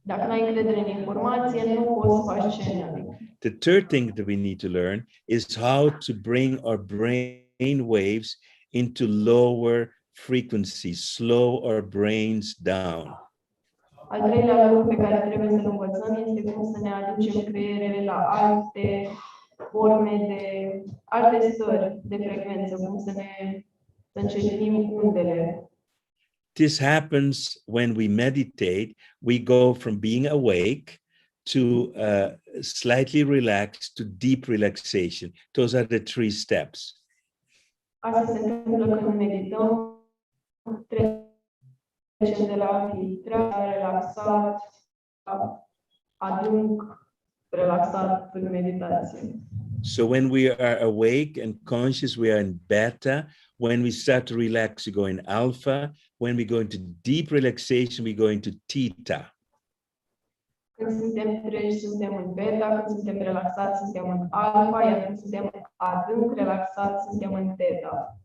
Dacă nu ai încredere în informație, nu poți să faci channeling. The third thing that we need to learn is how to bring our brain waves into lower frequencies, slow our brains down. Al treilea lucru pe care trebuie să-l învățăm este cum să ne aducem creierele la alte forme de, alte stări de frecvență, cum să încetinim undele. This happens when we meditate. We go from being awake to slightly relaxed to deep relaxation. Those are the three steps. Asta se întâmplă când medităm, trecem de la a filtrat, relaxat, adânc, relaxat în meditație. So when we are awake and conscious, we are in beta. When we start to relax, we go in alpha. When we go into deep relaxation, we go into theta. Când suntem treji, suntem în beta, când suntem relaxați, suntem în alfa, iar când suntem adânc relaxați, suntem în theta.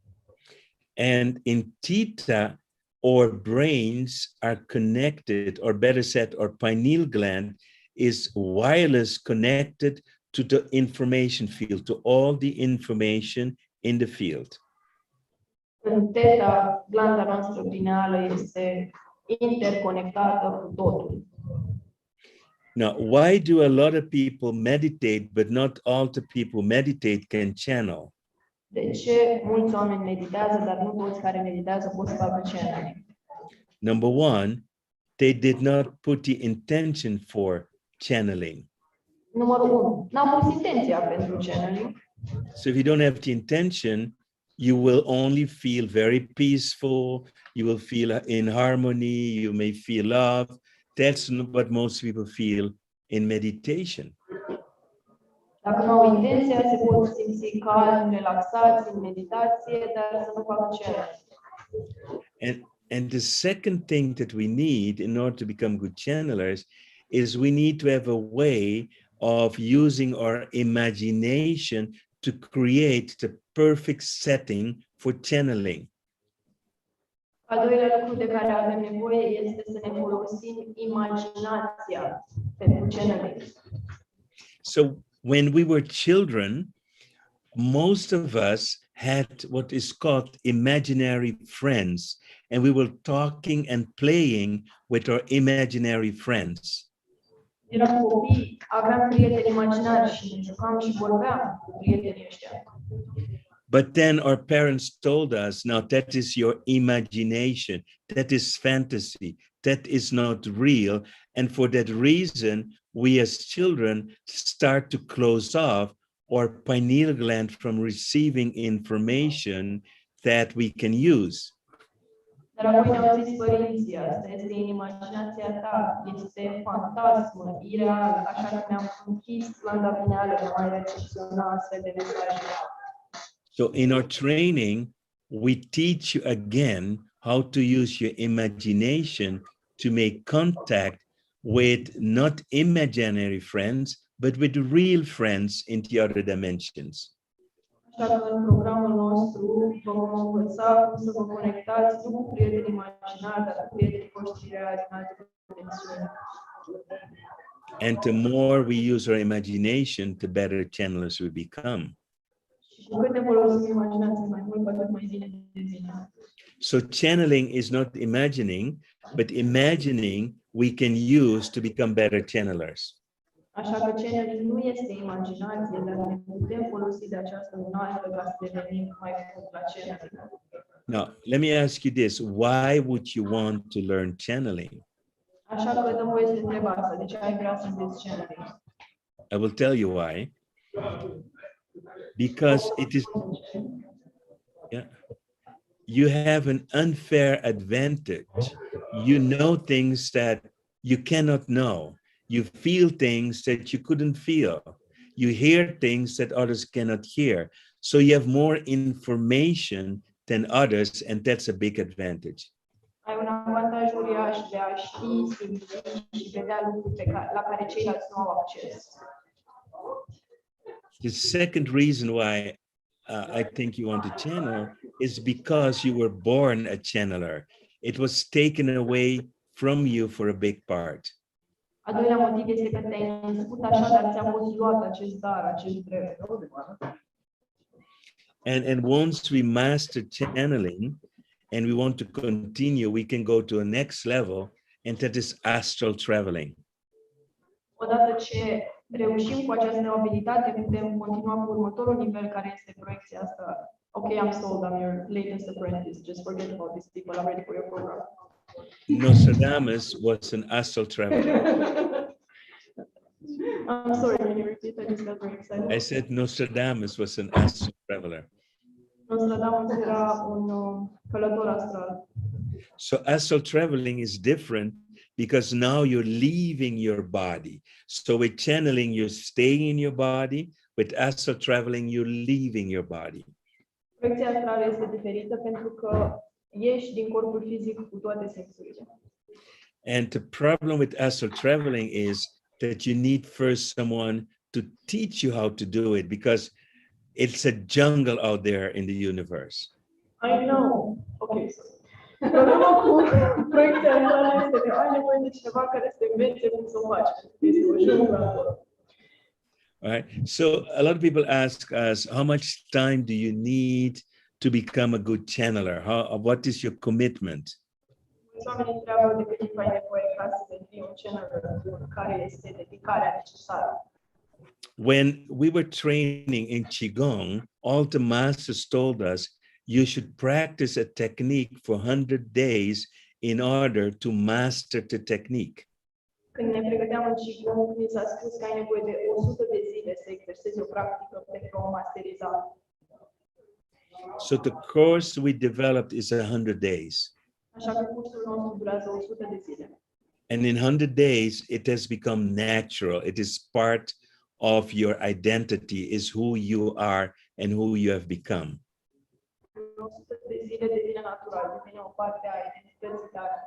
And in theta, our brains are connected, or better said, our pineal gland is wireless connected to the information field, to all the information in the field. În theta, glanda noastră pineală este interconectată cu totul. Now, why do a lot of people meditate, but not all the people who meditate can channel? De ce mulți oameni meditează, dar nu toți care meditează pot să facă channeling? Number one, they did not put the intention for channeling. Numărul 1. N-am pus intenția pentru channeling. So if you don't have the intention, you will only feel very peaceful. You will feel in harmony. You may feel love. That's what most people feel in meditation. Dacă nu au intenția, se pot simți calm, relaxați în meditație, dar să nu facă channeling. And the second thing that we need in order to become good channelers is we need to have a way of using our imagination to create the perfect setting for channeling. Al doilea lucru de care avem nevoie este să ne folosim imaginația pentru channeling. So when we were children, most of us had what is called imaginary friends, and we were talking and playing with our imaginary friends. Eram copii, aveam prieteni imaginari și ne jucam și vorbeam cu prietenii ăștia. But then our parents told us, now that is your imagination, that is fantasy, that is not real. And for that reason, we as children start to close off our pineal gland from receiving information that we can use. Dar apoi ne-au zis părinții, asta este în imaginația ta, este fantasmă, ireal, așa că ne-am închis glanda pineală de a mai recepționa astfel de mesaje. So in our training, we teach you again how to use your imagination to make contact with not imaginary friends, but with real friends in the other dimensions. Așa că în programul nostru vă vom învăța cum să vă conectați nu cu prieteni imaginari, dar cu prietenii voștri reali în alte dimensiuni. And the more we use our imagination, the better channelers we become. Și cu cât ne folosim imaginația mai mult, cu atât mai bine devine. So channeling is not imagining, but imagining we can use to become better channelers. Așa că channeling nu este imaginație, dar ne putem folosi de această unealtă ca să devenim mai buni la channeling. Now, let me ask you this. Why would you want to learn channeling? Așa că dăm voie să te întreb asta, de ce ai vrea să înveți channeling? I will tell you why. Because it is, yeah, you have an unfair advantage. You know things that you cannot know. You feel things that you couldn't feel. You hear things that others cannot hear. So you have more information than others, and that's a big advantage. Ai un avantaj uriaș de a ști, simți și vedea lucruri la care ceilalți nu au acces. The second reason why I think you want to channel is because you were born a channeler. It was taken away from you for a big part. Al doilea motiv este că te-ai născut așa, dar ți-a fost luat acest dar, acest drept. And once we master channeling and we want to continue, we can go to a next level, and that is astral traveling. Odată ce reușim cu această abilitate, putem continua cu următorul nivel, care este proiecția asta. Okay, I'm sold, I'm your latest apprentice. Just forget about these people, I'm ready for your program. Nostradamus was an astral traveler. I'm sorry, can you repeat? I just got very excited. I said Nostradamus was an astral traveler. Nostradamus era un călător astral. So astral traveling is different because now you're leaving your body. So with channeling, you're staying in your body. With astral traveling, you're leaving your body. Proiecția astrală este diferită pentru că ieși din corpul fizic cu toate sensurile. And the problem with astral traveling is that you need first someone to teach you how to do it, because it's a jungle out there in the universe. I know. Okay, so. Problema cu proiecția astrală este că ai nevoie de cineva care să te învețe cum să o faci. Este o junglă acolo. All right. So a lot of people ask us, how much time do you need to become a good channeler? What is your commitment? Oamenii întreabă de cât timp ai nevoie ca să devii un channeler bun, care este dedicarea necesară. When we were training in Qigong, all the masters told us you should practice a technique for 100 days in order to master the technique. Când ne pregăteam în Qigong, ni s-a spus că ai nevoie de 100 de zile să exersezi o practică pentru a o masteriza. So the course we developed is 100 days. Așa că cursul nostru durează 100 de zile. And in 100 days, it has become natural. It is part of your identity, is who you are and who you have become. În 100 de zile devine natural, devine o parte a identității tale.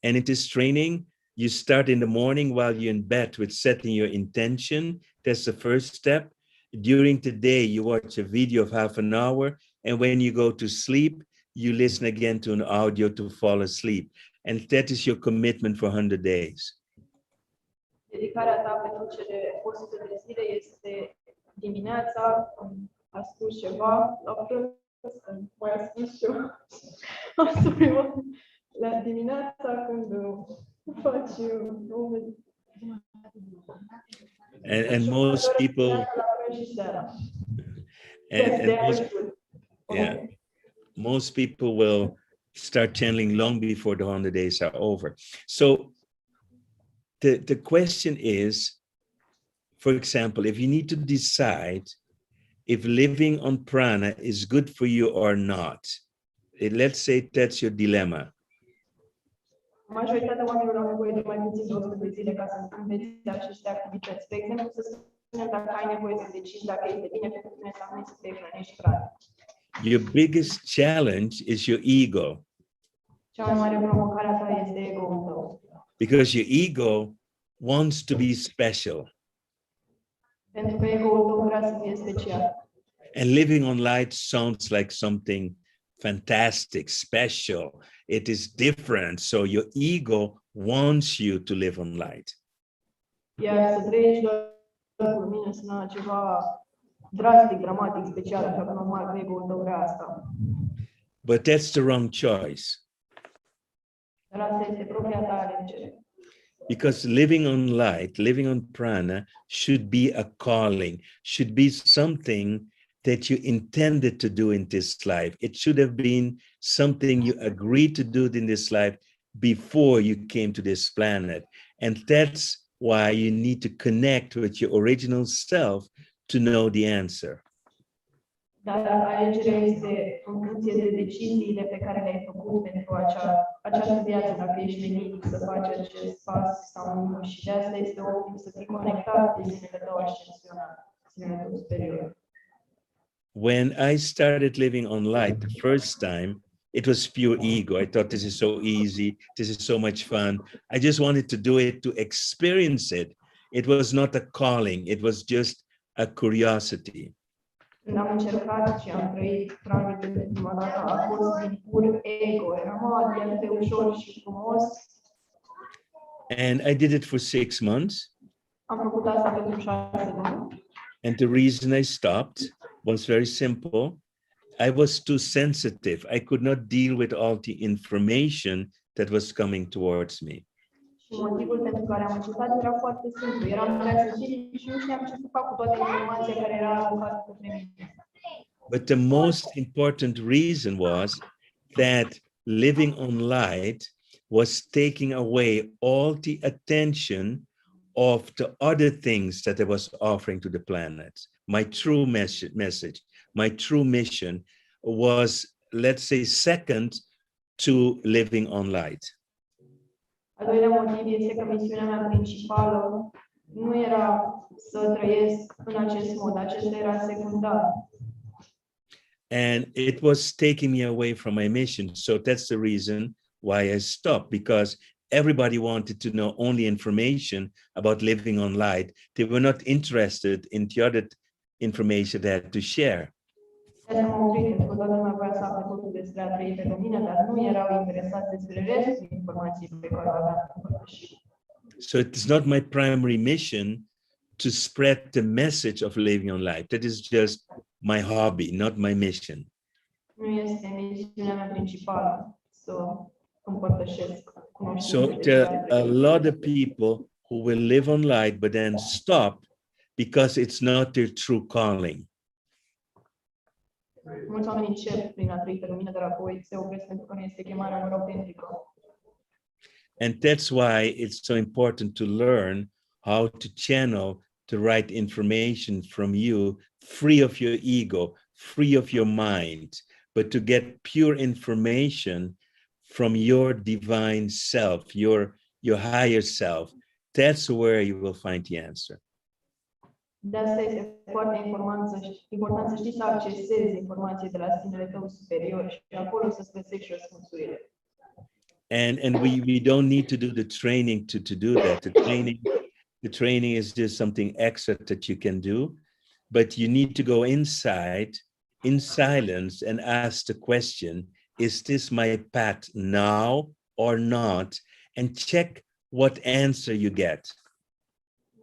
And in this training, you start in the morning while you're in bed with setting your intention. That's the first step. During the day, you watch a video of half an hour. And when you go to sleep, you listen again to an audio to fall asleep. And that is your commitment for 100 days. Dedicarea ta pentru cele 100 de zile este dimineața, când asculți ceva, la prânz, când mai asculți ceva, la dimineața când faci And most people, most people will start channeling long before the 100 days are over. So the question is, for example, if you need to decide if living on prana is good for you or not, let's say that's your dilemma. Majoritatea oamenilor au nevoie de mai puțin de 100 de zile ca să înveți aceste activități. De exemplu, să spunem dacă ai nevoie să decizi dacă este bine pentru tine sau nu să te hrănești pranic. Your biggest challenge is your ego. Cea mai mare provocare a ta este ego-ul tău. Because your ego wants to be special. Pentru că ego-ul tău vrea să fie special. And living on light sounds like something fantastic, special. It is different. So your ego wants you to live on light. Iar să trăiești doar cu lumină sună ceva drastic, dramatic, special, așa că normal că ego-ul tău vrea asta. But that's the wrong choice. Dar asta este propria ta alegere. Because living on light, living on prana should be a calling, should be something that you intended to do in this life. It should have been something you agreed to do in this life before you came to this planet. And that's why you need to connect with your original self to know the answer. Dar alegerea este în funcție de deciziile pe care le-ai făcut pentru această viață, dacă ești venit să faci acest pas sau nu. Și de asta este optim să fii conectat de zilele tău ascensionale, zilele tău superior. When I started living on light the first time, it was pure ego. I thought this is so easy. This is so much fun. I just wanted to do it to experience it. It was not a calling. It was just a curiosity. Când am încercat și am trăit Pranic pentru prima dată, a fost din pur ego. Era atât de ușor și frumos. And I did it for 6 months. Am făcut asta pentru 6 luni. And the reason I stopped was very simple. I was too sensitive. I could not deal with all the information that was coming towards me. Și motivul pentru care am încetat era foarte simplu. Eram prea sensibil și nu știam ce să fac cu toată informația care era aruncată către mine. But the most important reason was that living on light was taking away all the attention of the other things that I was offering to the planet. My true message, my true mission was, let's say, second to living on light. Al doilea motiv este că misiunea mea principală nu era să trăiesc în acest mod, acesta era secundar. And it was taking me away from my mission. So that's the reason why I stopped, because everybody wanted to know only information about living on light. They were not interested in the other information they had to share. So it's not my primary mission to spread the message of living on light. That is just my hobby, not my mission. So there are a lot of people who will live on light but then stop because it's not their true calling. And that's why it's so important to learn how to channel the right information from you, free of your ego, free of your mind, but to get pure information from your divine self, your higher self. That's where you will find the answer. De asta este foarte important să știi să accesezi informații de la sinele tău superior și acolo să-ți găsești răspunsurile. And we don't need to do the training to do that. The training is just something extra that you can do, but you need to go inside in silence and ask the question, is this my path now or not? And check what answer you get.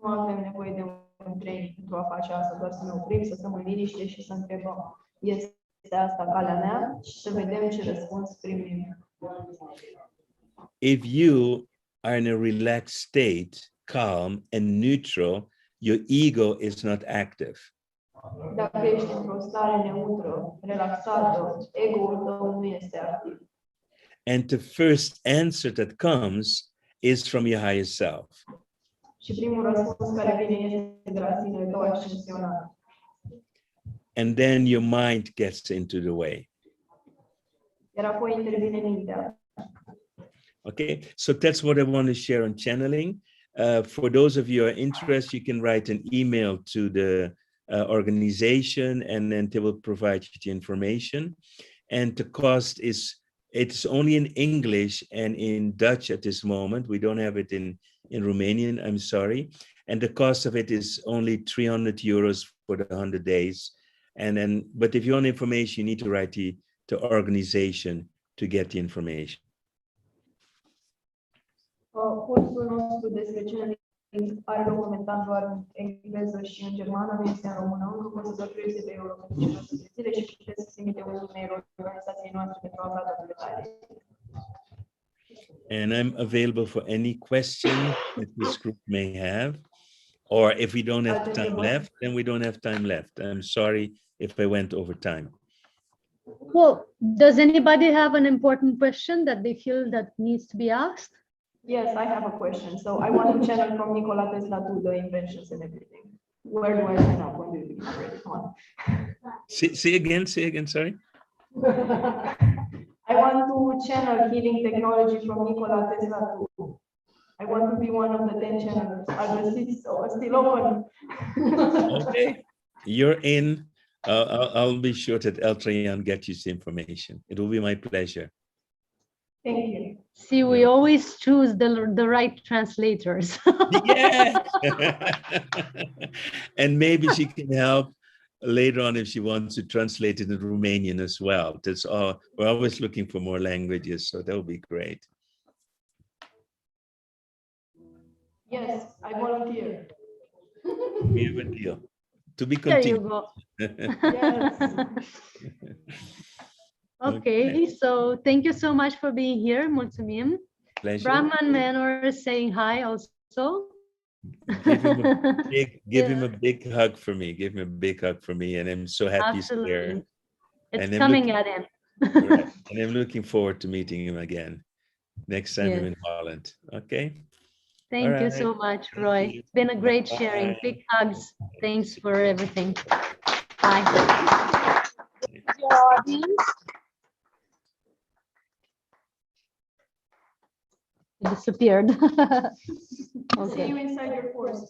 Nu avem nevoie de un training pentru a face asta, doar să ne oprim, să stăm în liniște și să întrebăm, este asta calea mea? Și să vedem ce răspuns primim. If you are in a relaxed state, calm and neutral, your ego is not active. Dacă ești într-o stare neutră, relaxată, ego-ul tău nu este activ. And the first answer that comes is from your higher self. Și primul răspuns care vine este de la sinele tău ascensionat. And then your mind gets into the way. Iar apoi intervine mintea. Okay, so that's what I want to share on channeling. For those of you who are interested, you can write an email to the organization, and then they will provide you the information. And the cost is, it's only in English and in Dutch at this moment. We don't have it in Romanian, I'm sorry. And the cost of it is only 300 euros for the 100 days. And then, but if you want information, you need to write the organization to get the information. Cursul nostru despre channeling are loc momentan doar în engleză și în germană, nu este în română, încă poți să doar 30 de euro pentru 100 de zile și puteți să trimite un e-mail organizației noastre pentru a afla toate detaliile. And I'm available for any question that this group may have. Or if we don't have time left, then we don't have time left. I'm sorry if I went over time. Well, does anybody have an important question that they feel that needs to be asked? Yes, I have a question. So I want to channel from Nikola Tesla to the inventions and everything. Where do I sign up? When do you begin already? Come on. Say again, sorry. I want to channel healing technology from Nikola Tesla to. I want to be one of the 10 channels. Are the seats still open? Okay, you're in. I'll be sure that Eltrayan gets you the information. It will be my pleasure. Thank you. See, we always choose the right translators. Yeah. And maybe she can help later on if she wants to translate it in Romanian as well. That's all. We're always looking for more languages, so that would be great. Yes, I volunteer. We have a deal. To be There you continued. go. Yes. Okay, so thank you so much for being here. Mulțumim. Pleasure. Brahman Manor is saying hi also. Give him a big hug for me. Give him a big hug for me, and I'm so happy he's here. Absolutely. It's And I'm coming looking- at him. Right. And I'm looking forward to meeting him again next time I'm Yes. in Holland. Okay. Thank you Alright. so much, Thank Roy. you. It's been a great sharing. Bye. Big hugs. Thanks for everything. Bye. Your audience. It disappeared. See Okay. you inside your course.